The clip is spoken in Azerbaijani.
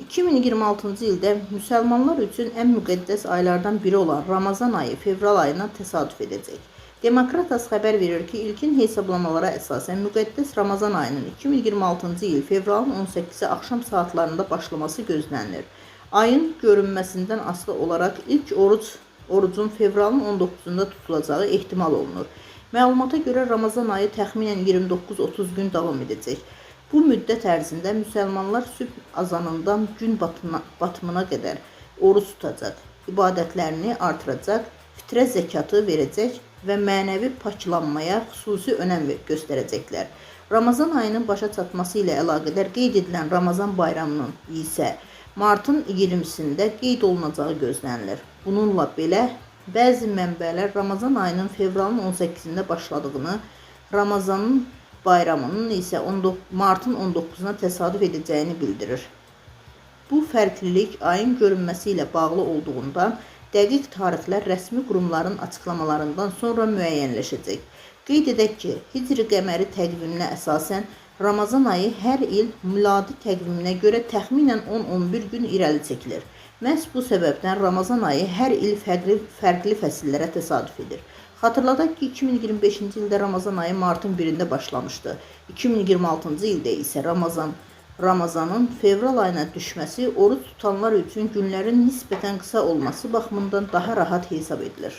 2026-cı ildə müsəlmanlar üçün ən müqəddəs aylardan biri olan Ramazan ayı fevral ayına təsadüf edəcək. Demokratas xəbər verir ki, ilkin hesablamalara əsasən müqəddəs Ramazan ayının 2026-cı il fevralın 18-i axşam saatlarında başlaması gözlənilir. Ayın görünməsindən asılı olaraq ilk orucun fevralın 19-da tutulacağı ehtimal olunur. Məlumata görə Ramazan ayı təxminən 29-30 gün davam edəcək. Bu müddət ərzində müsəlmanlar sübh azanından gün batımına qədər oruç tutacaq, ibadətlərini artıracaq, fitrə zəkatı verəcək və mənəvi paklanmaya xüsusi önəm göstərəcəklər. Ramazan ayının başa çatması ilə əlaqədar qeyd edilən Ramazan bayramının isə martın 20-sində qeyd olunacağı gözlənilir. Bununla belə, bəzi mənbələr Ramazan ayının fevralın 18-də başladığını, Ramazanın bayramının isə martın 19-na təsadüf edəcəyini bildirir. Bu fərqlilik ayın görünməsi ilə bağlı olduğundan dəqiq tarixlər rəsmi qurumların açıqlamalarından sonra müəyyənləşəcək. Qeyd edək ki, Hicri qəməri təqviminə əsasən Ramazan ayı hər il miladi təqviminə görə təxminən 10-11 gün irəli çəkilir. Məhz bu səbəbdən Ramazan ayı hər il fərqli fəsillərə təsadüf edir. Xatırladaq ki, 2025-ci ildə Ramazan ayı martın 1-də başlamışdı. 2026-cı ildə isə Ramazanın fevral ayına düşməsi oruç tutanlar üçün günlərin nisbətən qısa olması baxımından daha rahat hesab edilir.